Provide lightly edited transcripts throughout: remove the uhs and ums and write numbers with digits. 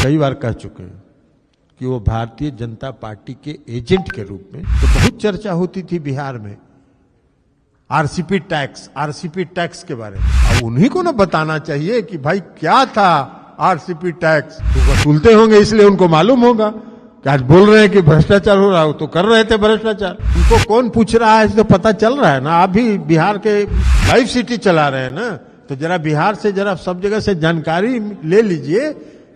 कई बार कह चुके हैं कि वो भारतीय जनता पार्टी के एजेंट के रूप में, तो बहुत चर्चा होती थी बिहार में आरसीपी टैक्स के बारे में। अब उन्हीं को ना बताना चाहिए कि भाई क्या था आरसीपी टैक्स। तो वसूलते होंगे इसलिए उनको मालूम होगा कि आज बोल रहे हैं कि भ्रष्टाचार हो रहा हो, तो कर रहे थे भ्रष्टाचार। उनको कौन पूछ रहा है तो पता चल रहा है ना। आप भी बिहार के लाइव सिटी चला रहे हैं ना, तो जरा बिहार से जरा सब जगह से जानकारी ले लीजिए।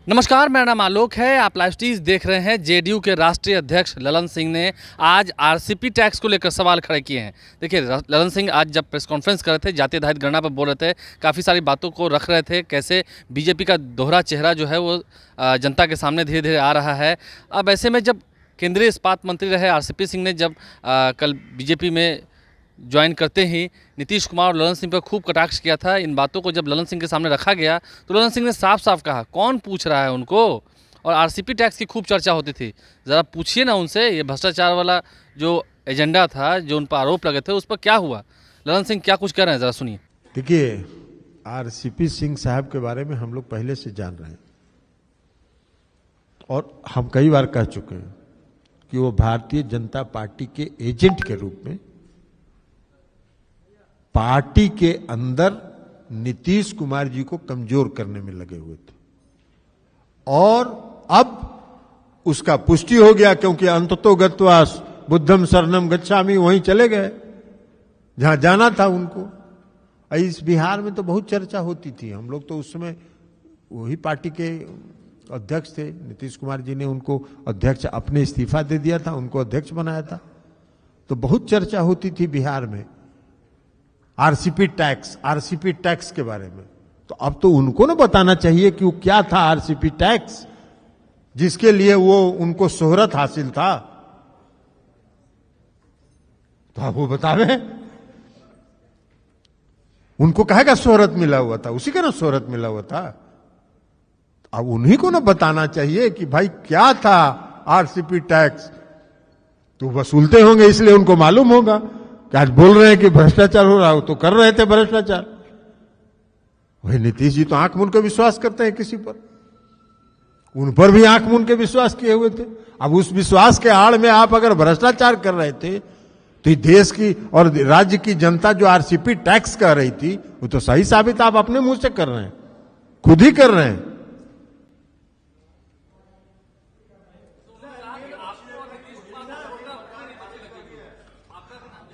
नमस्कार, मेरा नाम आलोक है। आप लाइव स्टीज देख रहे हैं। जेडीयू के राष्ट्रीय अध्यक्ष ललन सिंह ने आज आरसीपी टैक्स को लेकर सवाल खड़े किए हैं। देखिए, ललन सिंह आज जब प्रेस कॉन्फ्रेंस कर रहे थे, जातीय आधारित गणना पर बोल रहे थे, काफ़ी सारी बातों को रख रहे थे, कैसे बीजेपी का दोहरा चेहरा जो है वो जनता के सामने धीरे धीरे आ रहा है। अब ऐसे में जब केंद्रीय इस्पात मंत्री रहे आरसीपी सिंह ने जब कल बीजेपी में ज्वाइन करते ही नीतीश कुमार और ललन सिंह पर खूब कटाक्ष किया था। इन बातों को जब ललन सिंह के सामने रखा गया तो ललन सिंह ने साफ साफ कहा कौन पूछ रहा है उनको। और आरसीपी टैक्स की खूब चर्चा होती थी, ज़रा पूछिए ना उनसे, ये भ्रष्टाचार वाला जो एजेंडा था, जो उन पर आरोप लगे थे, उस पर क्या हुआ। ललन सिंह क्या कुछ कह रहे हैं, ज़रा सुनिए। देखिए, आरसीपी सिंह साहब के बारे में हम लोग पहले से जान रहे हैं और हम कई बार कह चुके हैं कि वो भारतीय जनता पार्टी के एजेंट के रूप में पार्टी के अंदर नीतीश कुमार जी को कमजोर करने में लगे हुए थे। और अब उसका पुष्टि हो गया, क्योंकि अंततोगत्वा बुद्धम शरणम गच्छामि वहीं चले गए जहां जाना था उनको। इस बिहार में तो बहुत चर्चा होती थी। हम लोग तो उस समय वही पार्टी के अध्यक्ष थे। नीतीश कुमार जी ने उनको अध्यक्ष, अपने इस्तीफा दे दिया था, उनको अध्यक्ष बनाया था। तो बहुत चर्चा होती थी बिहार में आरसीपी टैक्स के बारे में। तो अब तो उनको ना बताना चाहिए कि वो क्या था आरसीपी टैक्स, जिसके लिए वो उनको शोहरत हासिल था। तो अब वो बतावे, उनको कहेगा शोहरत मिला हुआ था, उसी का ना शोहरत मिला हुआ था। अब उन्हीं को ना बताना चाहिए कि भाई क्या था आरसीपी टैक्स। तो वसूलते होंगे इसलिए उनको मालूम होगा कि आज बोल रहे हैं कि भ्रष्टाचार हो रहा हो, तो कर रहे थे भ्रष्टाचार। वही नीतीश जी तो आंख मूंद के विश्वास करते हैं किसी पर, उन पर भी आंख मूंद के विश्वास किए हुए थे। अब उस विश्वास के आड़ में आप अगर भ्रष्टाचार कर रहे थे तो देश की और राज्य की जनता जो आरसीपी टैक्स कह रही थी, वो तो सही साबित आप अपने मुंह से कर रहे हैं, खुद ही कर रहे हैं।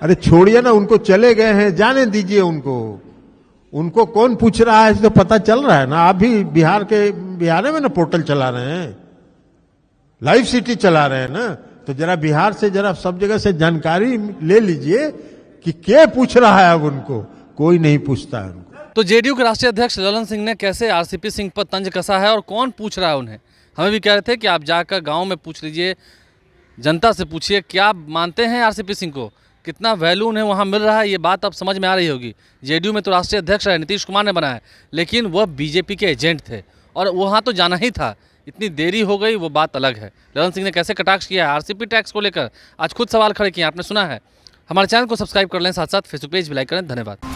अरे छोड़िए ना, उनको चले गए हैं, जाने दीजिए उनको कौन पूछ रहा है तो पता चल रहा है ना। आप भी बिहार में ना पोर्टल चला रहे हैं, लाइव सिटी चला रहे हैं ना, तो जरा बिहार से जरा सब जगह से जानकारी ले लीजिए कि क्या पूछ रहा है। अब उनको कोई नहीं पूछता है उनको। तो जेडीयू के राष्ट्रीय अध्यक्ष ललन सिंह ने कैसे आरसीपी सिंह पर तंज कसा है और कौन पूछ रहा है उन्हें। हमें भी कह रहे थे कि आप जाकर गाँव में पूछ लीजिए, जनता से पूछिए क्या मानते हैं आरसीपी सिंह को, कितना वैल्यू उन्हें वहाँ मिल रहा है। ये बात अब समझ में आ रही होगी। जेडीयू में तो राष्ट्रीय अध्यक्ष है, नीतीश कुमार ने बनाया, लेकिन वह बीजेपी के एजेंट थे और वहाँ तो जाना ही था। इतनी देरी हो गई वो बात अलग है। ललन सिंह ने कैसे कटाक्ष किया है आरसीपी टैक्स को लेकर, आज खुद सवाल खड़े किए, आपने सुना है। हमारे चैनल को सब्सक्राइब कर लें, साथ साथ फेसबुक पेज भी लाइक करें। धन्यवाद।